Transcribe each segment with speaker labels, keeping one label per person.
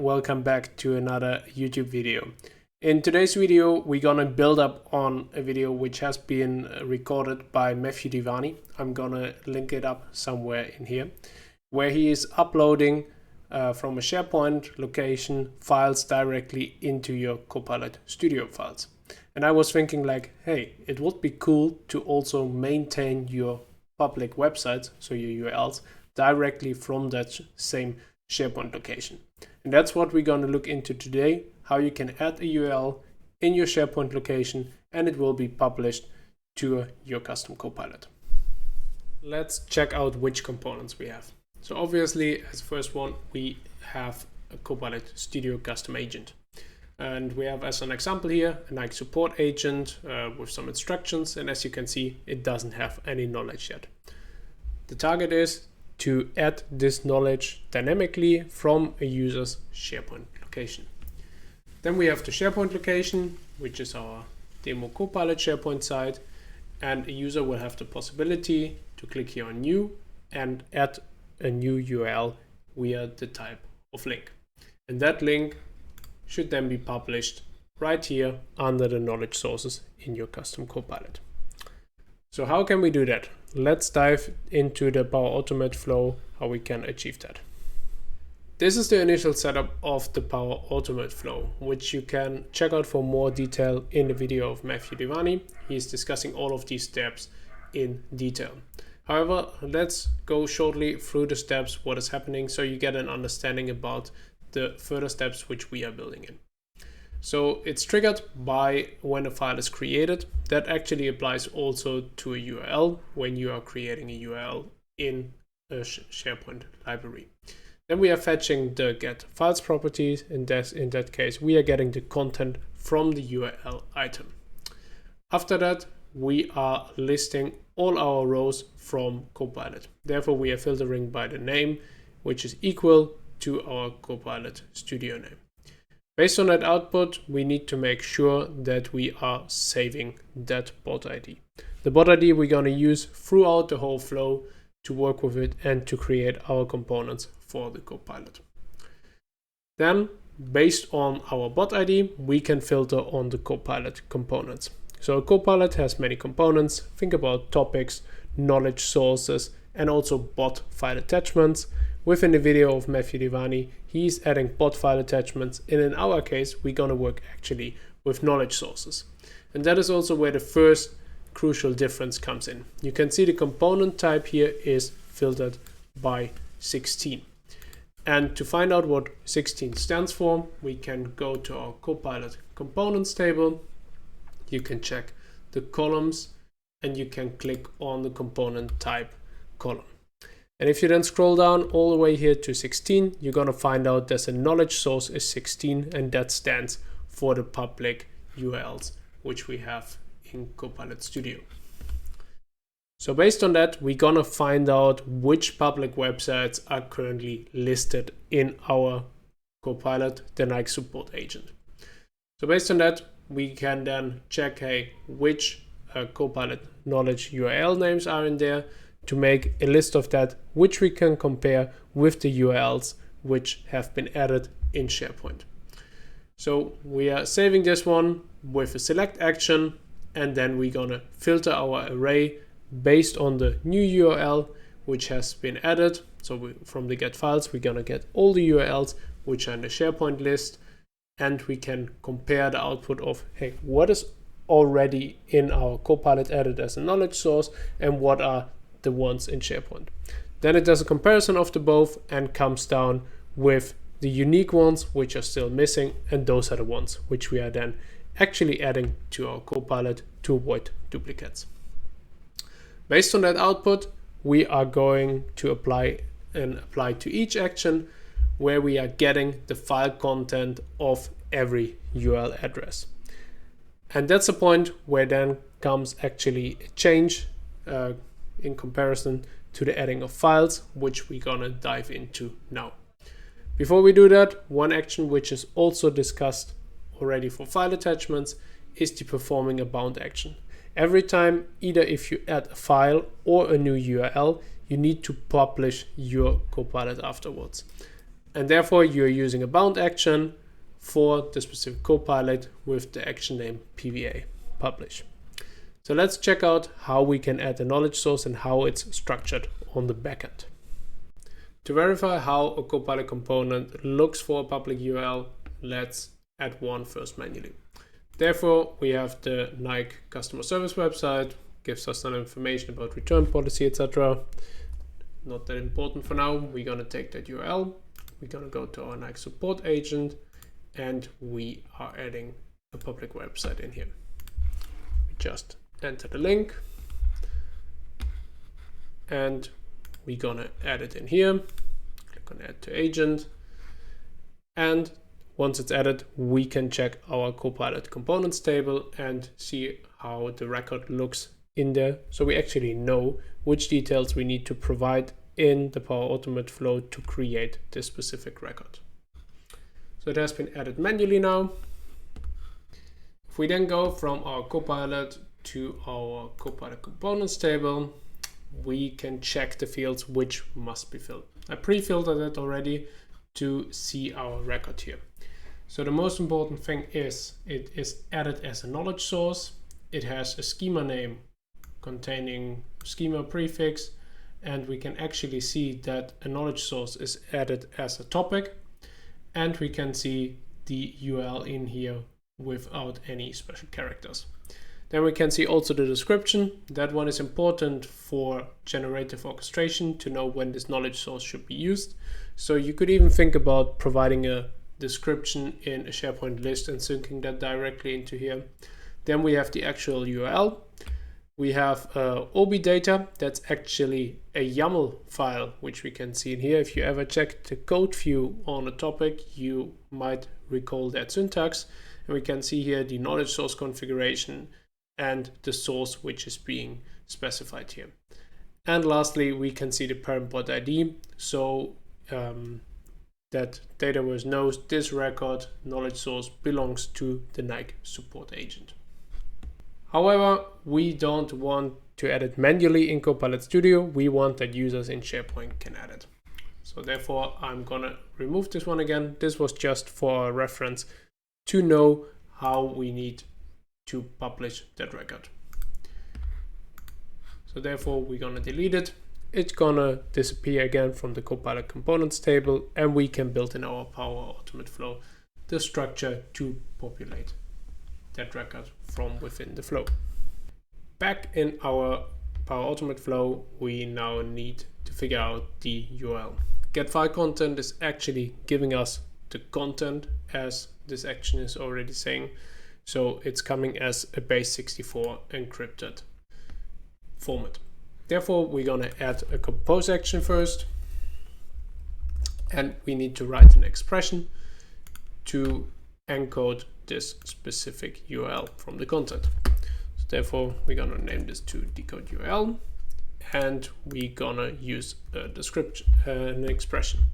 Speaker 1: welcome back to another YouTube video. In today's video, we're gonna build up on a video which has been recorded by Matthew Devani. I'm gonna link it up somewhere in here, where he is uploading from a SharePoint location files directly into your Copilot Studio files. And I was thinking like, hey, it would be cool to also maintain your public websites, so your URLs, directly from that same SharePoint location. And that's what we're going to look into today, how you can add a URL in your SharePoint location and it will be published to your custom Copilot. Let's check out which components we have. So obviously, as the first one, we have a Copilot Studio custom agent. And we have, as an example here, a Nike support agent with some instructions. And as you can see, it doesn't have any knowledge yet. The target is to add this knowledge dynamically from a user's SharePoint location. Then we have the SharePoint location, which is our demo Copilot SharePoint site. And a user will have the possibility to click here on new and add a new URL via the type of link. And that link should then be published right here under the knowledge sources in your custom Copilot. So how can we do that? Let's dive into the Power Automate flow, how we can achieve that. This is the initial setup of the Power Automate flow, which you can check out for more detail in the video of Matthew Devani. He's discussing all of these steps in detail. However, let's go shortly through the steps, what is happening, so you get an understanding about the further steps which we are building in. So it's triggered by when a file is created. That actually applies also to a URL when you are creating a URL in a SharePoint library. Then we are fetching the get files properties. In that case, we are getting the content from the URL item. After that, we are listing all our rows from Copilot. Therefore, we are filtering by the name, which is equal to our Copilot Studio name. Based on that output, we need to make sure that we are saving that bot ID. The bot ID we're going to use throughout the whole flow to work with it and to create our components for the Copilot. Then, based on our bot ID, we can filter on the Copilot components. So a Copilot has many components. Think about topics, knowledge sources, and also bot file attachments. Within the video of Matthew Devani, he's adding bot file attachments, and in our case, we're gonna work actually with knowledge sources. And that is also where the first crucial difference comes in. You can see the component type here is filtered by 16. And to find out what 16 stands for, we can go to our Copilot components table. You can check the columns and you can click on the component type column. And if you then scroll down all the way here to 16, you're going to find out there's a knowledge source is 16, and that stands for the public URLs, which we have in Copilot Studio. So based on that, we're going to find out which public websites are currently listed in our Copilot, the Nike support agent. So based on that, we can then check, hey, which Copilot knowledge URL names are in there, to make a list of that, which we can compare with the URLs which have been added in SharePoint. So we are saving this one with a select action, and then we're gonna filter our array based on the new URL which has been added. So from the get files, we're gonna get all the URLs which are in the SharePoint list, and we can compare the output of, hey, what is already in our Copilot added as a knowledge source and what are the ones in SharePoint. Then it does a comparison of the both and comes down with the unique ones which are still missing, and those are the ones which we are then actually adding to our Copilot to avoid duplicates. Based on that output, we are going to apply to each action where we are getting the file content of every URL address. And that's a point where then comes actually a change in comparison to the adding of files, which we're gonna dive into now. Before we do that, one action which is also discussed already for file attachments is the performing a bound action. Every time, either if you add a file or a new URL, you need to publish your Copilot afterwards. And therefore you're using a bound action for the specific Copilot with the action name PVA, publish. So let's check out how we can add a knowledge source and how it's structured on the backend. To verify how a Copilot component looks for a public URL, let's add one first manually. Therefore, we have the Nike customer service website, gives us some information about return policy, etc. Not that important for now. We're going to take that URL. We're going to go to our Nike support agent, and we are adding a public website in here. We just enter the link, and we're going to add it in here. Click on add to agent, and once it's added, we can check our Copilot components table and see how the record looks in there. So we actually know which details we need to provide in the Power Automate flow to create this specific record. So it has been added manually now. If we then go from our Copilot to our Copilot components table, we can check the fields which must be filled. I pre-filtered it already to see our record here. So the most important thing is it is added as a knowledge source. It has a schema name containing schema prefix, and we can actually see that a knowledge source is added as a topic, and we can see the URL in here without any special characters. Then we can see also the description. That one is important for generative orchestration to know when this knowledge source should be used. So you could even think about providing a description in a SharePoint list and syncing that directly into here. Then we have the actual URL. We have OB data. That's actually a YAML file, which we can see in here. If you ever check the code view on a topic, you might recall that syntax. And we can see here the knowledge source configuration and the source which is being specified here. And lastly, we can see the parent pod ID. So that Dataverse knows this record knowledge source belongs to the Nike support agent. However, we don't want to add it manually in Copilot Studio. We want that users in SharePoint can add it. So therefore, I'm gonna remove this one again. This was just for a reference to know how we need to publish that record. So therefore, we're gonna delete it. It's gonna disappear again from the Copilot components table, and we can build in our Power Automate flow the structure to populate that record from within the flow. Back in our Power Automate flow, we now need to figure out the URL. Get file content is actually giving us the content, as this action is already saying. So it's coming as a base64 encrypted format. Therefore, we're gonna add a compose action first, and we need to write an expression to encode this specific URL from the content. So therefore, we're gonna name this to Decode URL, and we're gonna use a description, an expression.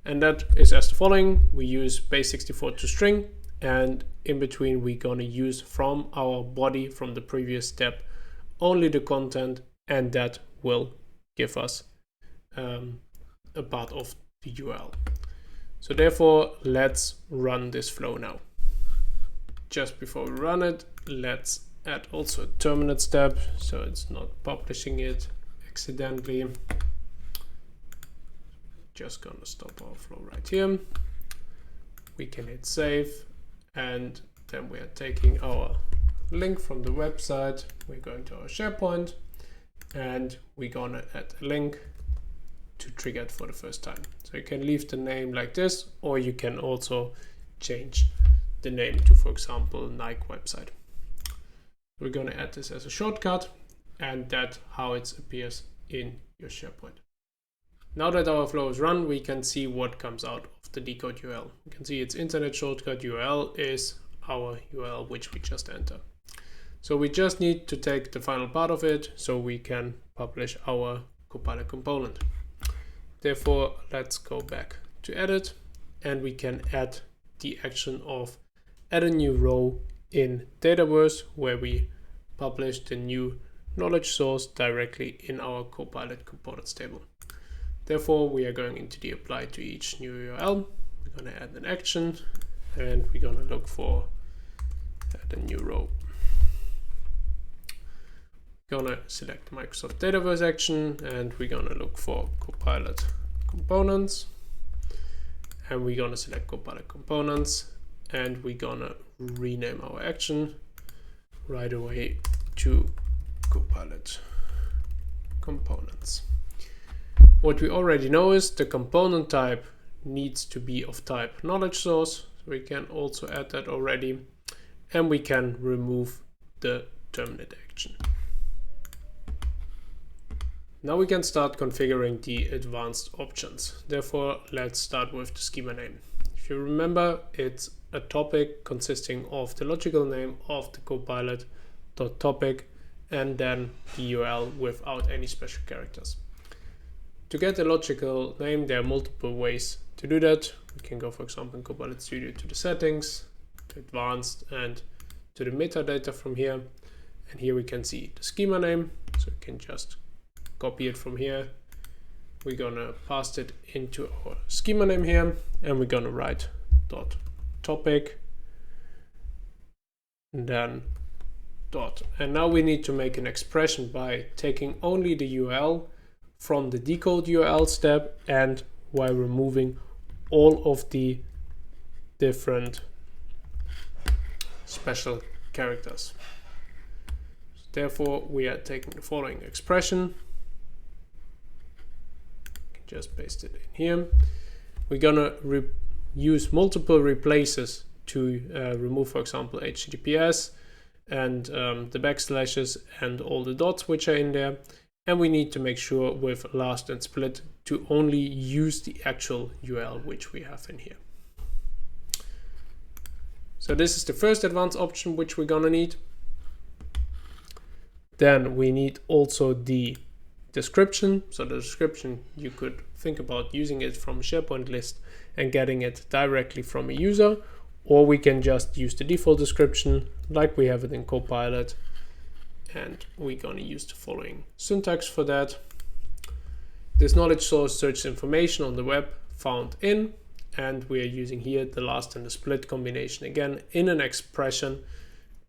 Speaker 1: And that is as the following. We use base64 to string, and in between we're gonna use from our body from the previous step only the content, and that will give us a part of the URL. So therefore, let's run this flow now. Just before we run it, let's add also a terminate step, so it's not publishing it accidentally. Just gonna stop our flow right here. We can hit save, and then we are taking our link from the website. We're going to our SharePoint, and we're gonna add a link to trigger it for the first time. So you can leave the name like this, or you can also change the name to, for example, Nike website. We're gonna add this as a shortcut, and that's how it appears in your SharePoint. Now that our flow is run, we can see what comes out of the Decode URL. You can see its internet shortcut URL is our URL which we just entered. So we just need to take the final part of it so we can publish our Copilot component. Therefore, let's go back to edit, and we can add the action of add a new row in Dataverse, where we publish the new knowledge source directly in our Copilot components table. Therefore, we are going into the apply to each new URL. We're going to add an action, and we're going to look for add a new row. We're going to select Microsoft Dataverse action, and we're going to look for Copilot components. And we're going to select Copilot components, and we're going to rename our action right away to Copilot components. What we already know is the component type needs to be of type knowledge source. So we can also add that already, and we can remove the terminate action. Now we can start configuring the advanced options. Therefore, let's start with the schema name. If you remember, it's a topic consisting of the logical name of the Copilot.topic and then the URL without any special characters. To get a logical name, there are multiple ways to do that. We can go, for example, in Copilot Studio to the settings, to advanced, and to the metadata from here. And here we can see the schema name. So we can just copy it from here. We're gonna paste it into our schema name here, and we're gonna write .topic, and then dot. And now we need to make an expression by taking only the URL from the Decode URL step and while removing all of the different special characters. So therefore, we are taking the following expression. Just paste it in here. We're gonna use multiple replaces to remove, for example, HTTPS and the backslashes and all the dots which are in there. And we need to make sure with last and split to only use the actual URL which we have in here. So this is the first advanced option which we're gonna need. Then we need also the description. So the description, you could think about using it from a SharePoint list and getting it directly from a user, or we can just use the default description like we have it in Copilot. And we're going to use the following syntax for that. This knowledge source searches information on the web found in, and we are using here the last and the split combination again in an expression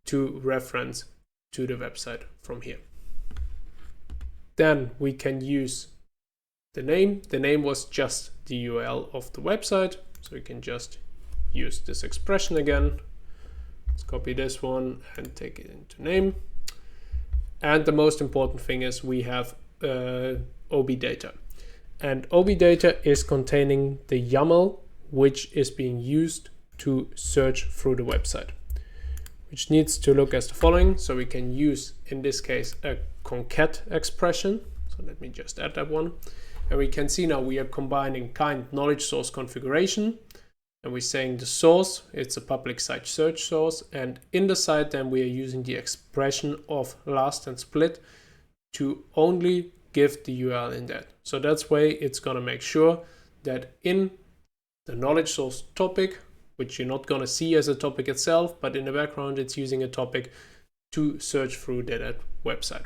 Speaker 1: to reference to the website from here. Then we can use the name. The name was just the URL of the website, so we can just use this expression again. Let's copy this one and take it into name. And the most important thing is we have OB data. And OB data is containing the YAML which is being used to search through the website, which needs to look as the following. So we can use, in this case, a concat expression. So let me just add that one. And we can see now we are combining kind knowledge source configuration. And we're saying the source, it's a public site search source. And in the site, then we are using the expression of last and split to only give the URL in that. So that's way it's going to make sure that in the knowledge source topic, which you're not going to see as a topic itself, but in the background, it's using a topic to search through that website.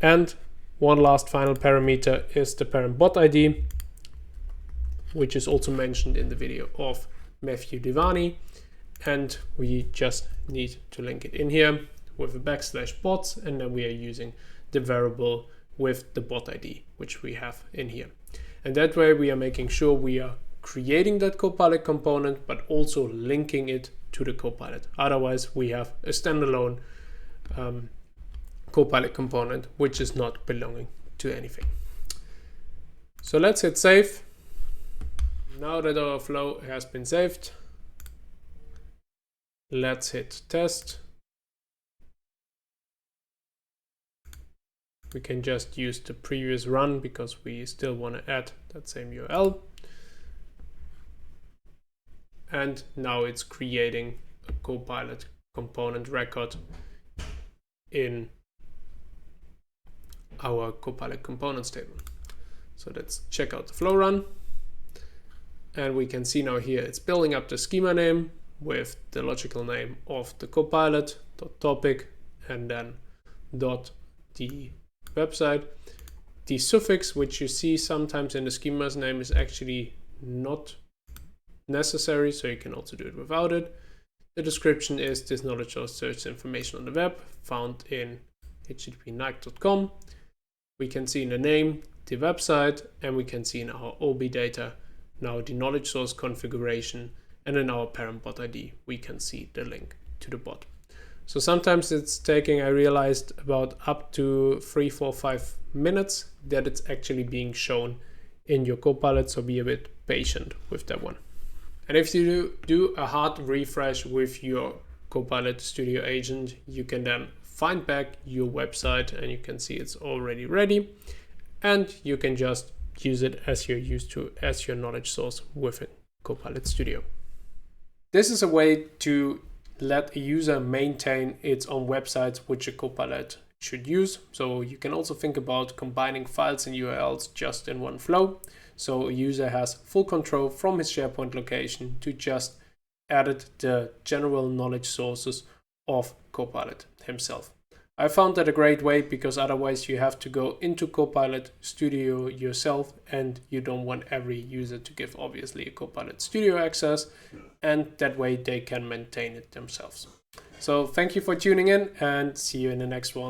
Speaker 1: And one last final parameter is the parent bot ID, which is also mentioned in the video of Matthew Devani. And we just need to link it in here with a /bots, and then we are using the variable with the bot ID, which we have in here. And that way we are making sure we are creating that Copilot component, but also linking it to the Copilot. Otherwise, we have a standalone Copilot component, which is not belonging to anything. So let's hit save. Now that our flow has been saved, let's hit test. We can just use the previous run because we still want to add that same URL. And now it's creating a Copilot component record in our Copilot components table. So let's check out the flow run. And we can see now here it's building up the schema name with the logical name of the Copilot.topic and then .the website. The suffix, which you see sometimes in the schema's name, is actually not necessary, so you can also do it without it. The description is this knowledge source search information on the web found in http://nike.com. We can see in the name the website, and we can see in our OB data now the knowledge source configuration, and in our parent bot ID we can see the link to the bot. So sometimes it's taking, I realized, about up to 3, 4, 5 minutes that it's actually being shown in your Copilot, so be a bit patient with that one. And if you do a hard refresh with your Copilot Studio agent, you can then find back your website and you can see it's already ready, and you can just use it as you're used to as your knowledge source within Copilot Studio. This is a way to let a user maintain its own websites which a Copilot should use. So you can also think about combining files and URLs just in one flow. So a user has full control from his SharePoint location to just edit the general knowledge sources of Copilot himself. I found that a great way, because otherwise you have to go into Copilot Studio yourself, and you don't want every user to give obviously a Copilot Studio access, and that way they can maintain it themselves. So thank you for tuning in, and see you in the next one.